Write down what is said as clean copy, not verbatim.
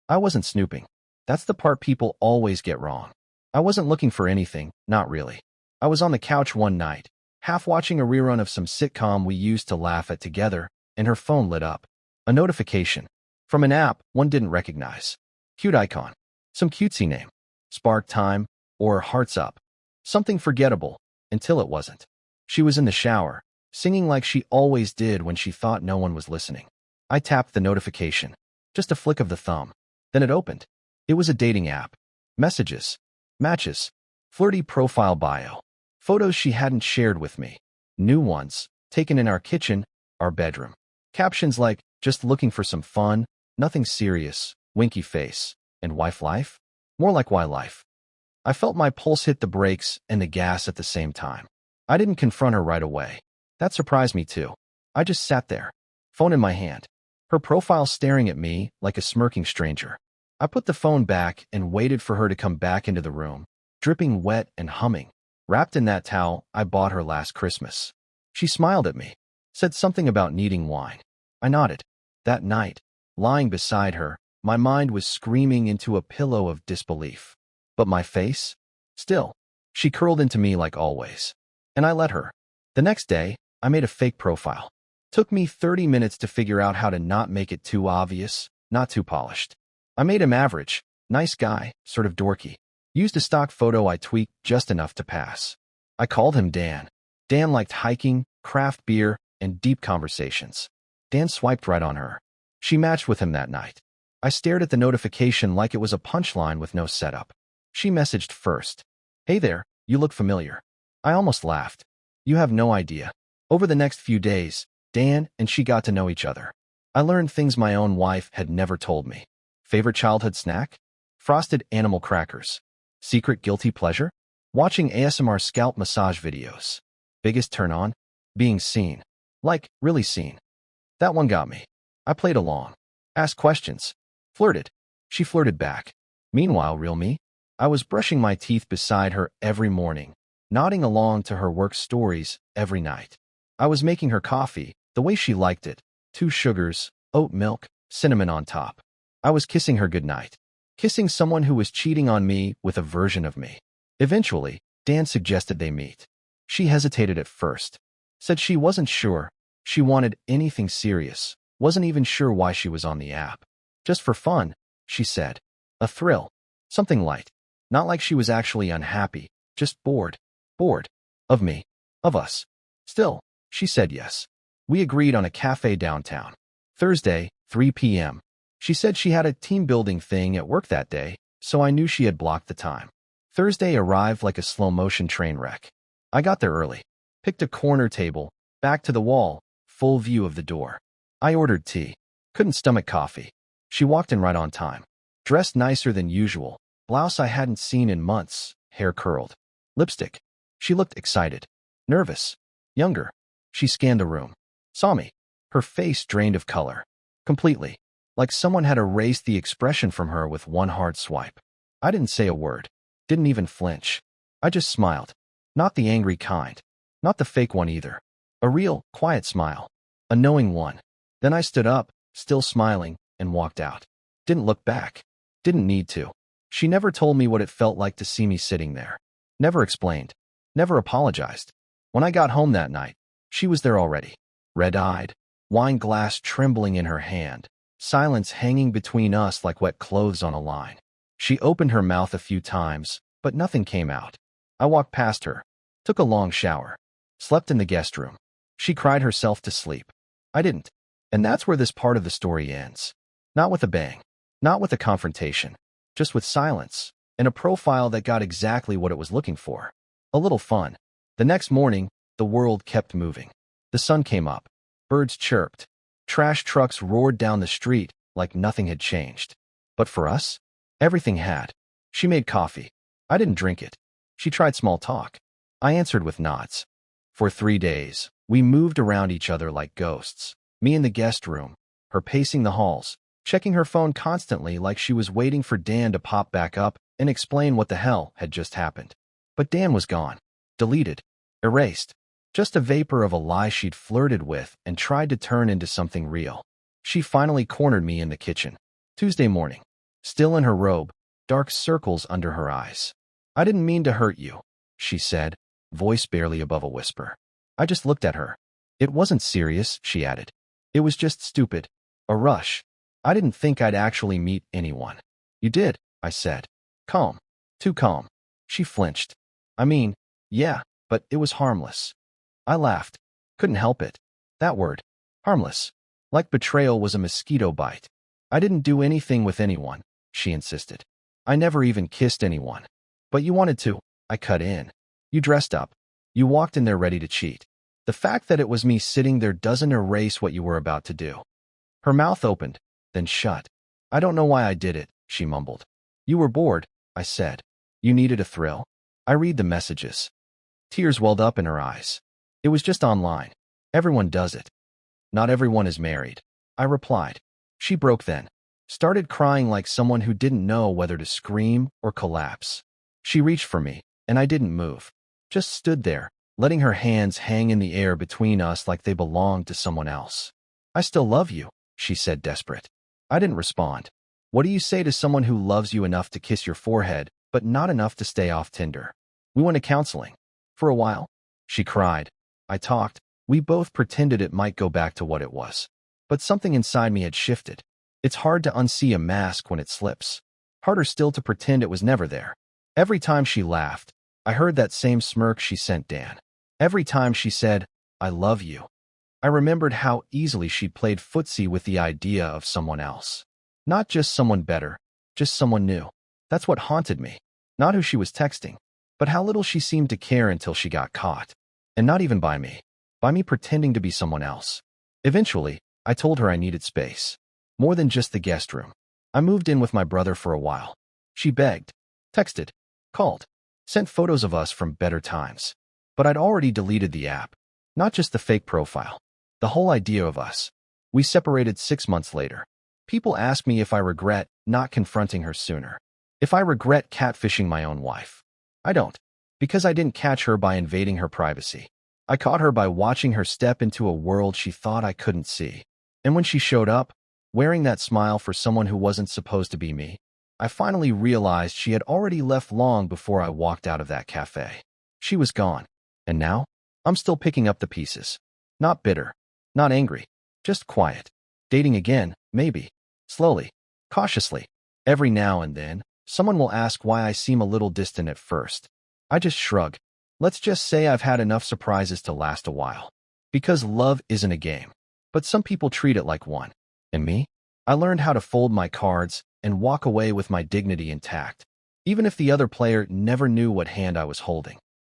I wasn't snooping. That's the part people always get wrong. I wasn't looking for anything, not really. I was on the couch one night, half watching a rerun of some sitcom we used to laugh at together, and her phone lit up. A notification. From an app one didn't recognize. Cute icon. Some cutesy name. Spark Time, or Hearts Up. Something forgettable, until it wasn't. She was in the shower, singing like she always did when she thought no one was listening. I tapped the notification. Just a flick of the thumb. Then it opened. It was a dating app. Messages. Matches. Flirty profile bio. Photos she hadn't shared with me. New ones, taken in our kitchen, our bedroom. Captions like, just looking for some fun, nothing serious, winky face, and wife life? More like why life. I felt my pulse hit the brakes and the gas at the same time. I didn't confront her right away. That surprised me too. I just sat there, phone in my hand, her profile staring at me like a smirking stranger. I put the phone back and waited for her to come back into the room, dripping wet and humming, wrapped in that towel I bought her last Christmas. She smiled at me, said something about needing wine. I nodded. That night, lying beside her, my mind was screaming into a pillow of disbelief. But my face? Still. She curled into me like always. And I let her. The next day, I made a fake profile. Took me 30 minutes to figure out how to not make it too obvious, not too polished. I made him average, nice guy, sort of dorky. Used a stock photo I tweaked just enough to pass. I called him Dan. Dan liked hiking, craft beer, and deep conversations. Dan swiped right on her. She matched with him that night. I stared at the notification like it was a punchline with no setup. She messaged first. Hey there, you look familiar. I almost laughed. You have no idea. Over the next few days, Dan and she got to know each other. I learned things my own wife had never told me. Favorite childhood snack? Frosted animal crackers. Secret guilty pleasure? Watching ASMR scalp massage videos. Biggest turn on? Being seen. Like, really seen. That one got me. I played along. Asked questions. Flirted. She flirted back. Meanwhile, real me? I was brushing my teeth beside her every morning, nodding along to her work stories every night. I was making her coffee, the way she liked it. 2 sugars, oat milk, cinnamon on top. I was kissing her goodnight. Kissing someone who was cheating on me with a version of me. Eventually, Dan suggested they meet. She hesitated at first. Said she wasn't sure. She wanted anything serious. Wasn't even sure why she was on the app. Just for fun, she said. A thrill. Something light. Not like she was actually unhappy. Just bored. Bored. Of me. Of us. Still, she said yes. We agreed on a cafe downtown. Thursday, 3 p.m. She said she had a team-building thing at work that day, so I knew she had blocked the time. Thursday arrived like a slow-motion train wreck. I got there early. Picked a corner table, back to the wall, full view of the door. I ordered tea. Couldn't stomach coffee. She walked in right on time. Dressed nicer than usual. Blouse I hadn't seen in months, hair curled. Lipstick. She looked excited. Nervous. Younger. She scanned the room. Saw me. Her face drained of color. Completely. Like someone had erased the expression from her with one hard swipe. I didn't say a word. Didn't even flinch. I just smiled. Not the angry kind. Not the fake one either. A real, quiet smile. A knowing one. Then I stood up, still smiling, and walked out. Didn't look back. Didn't need to. She never told me what it felt like to see me sitting there. Never explained. Never apologized. When I got home that night, she was there already. Red-eyed, wine glass trembling in her hand. Silence hanging between us like wet clothes on a line. She opened her mouth a few times, but nothing came out. I walked past her. Took a long shower. Slept in the guest room. She cried herself to sleep. I didn't. And that's where this part of the story ends. Not with a bang. Not with a confrontation. Just with silence. And a profile that got exactly what it was looking for. A little fun. The next morning, the world kept moving. The sun came up. Birds chirped. Trash trucks roared down the street like nothing had changed. But for us, everything had. She made coffee. I didn't drink it. She tried small talk. I answered with nods. For 3 days, we moved around each other like ghosts. Me in the guest room, her pacing the halls, checking her phone constantly like she was waiting for Dan to pop back up and explain what the hell had just happened. But Dan was gone. Deleted. Erased. Just a vapor of a lie she'd flirted with and tried to turn into something real. She finally cornered me in the kitchen. Tuesday morning. still in her robe, dark circles under her eyes. I didn't mean to hurt you, she said, voice barely above a whisper. I just looked at her. It wasn't serious, she added. It was just stupid. A rush. I didn't think I'd actually meet anyone. You did, I said. Calm. Too calm. She flinched. I mean, yeah, but it was harmless. I laughed. Couldn't help it. That word. Harmless. Like betrayal was a mosquito bite. I didn't do anything with anyone, she insisted. I never even kissed anyone. But you wanted to, I cut in. You dressed up. You walked in there ready to cheat. The fact that it was me sitting there doesn't erase what you were about to do. Her mouth opened, then shut. I don't know why I did it, she mumbled. You were bored, I said. You needed a thrill. I read the messages. Tears welled up in her eyes. It was just online. Everyone does it. Not everyone is married, I replied. She broke then. Started crying like someone who didn't know whether to scream or collapse. She reached for me, and I didn't move. Just stood there, letting her hands hang in the air between us like they belonged to someone else. I still love you, she said, desperate. I didn't respond. What do you say to someone who loves you enough to kiss your forehead, but not enough to stay off Tinder? We went to counseling. For a while. She cried. I talked. We both pretended it might go back to what it was. But something inside me had shifted. It's hard to unsee a mask when it slips. Harder still to pretend it was never there. Every time she laughed, I heard that same smirk she sent Dan. Every time she said, I love you, I remembered how easily she'd played footsie with the idea of someone else. Not just someone better, just someone new. That's what haunted me. Not who she was texting, but how little she seemed to care until she got caught. And not even by me. By me pretending to be someone else. Eventually, I told her I needed space. More than just the guest room. I moved in with my brother for a while. She begged, texted, called, sent photos of us from better times. But I'd already deleted the app. Not just the fake profile. The whole idea of us. We separated 6 months later. People ask me if I regret not confronting her sooner. If I regret catfishing my own wife. I don't. Because I didn't catch her by invading her privacy. I caught her by watching her step into a world she thought I couldn't see. And when she showed up, wearing that smile for someone who wasn't supposed to be me, I finally realized she had already left long before I walked out of that cafe. She was gone. And now, I'm still picking up the pieces. Not bitter. Not angry. Just quiet. Dating again, maybe. Slowly. Cautiously. Every now and then, someone will ask why I seem a little distant at first. I just shrug. Let's just say I've had enough surprises to last a while. Because love isn't a game. But some people treat it like one. And me? I learned how to fold my cards and walk away with my dignity intact. Even if the other player never knew what hand I was holding.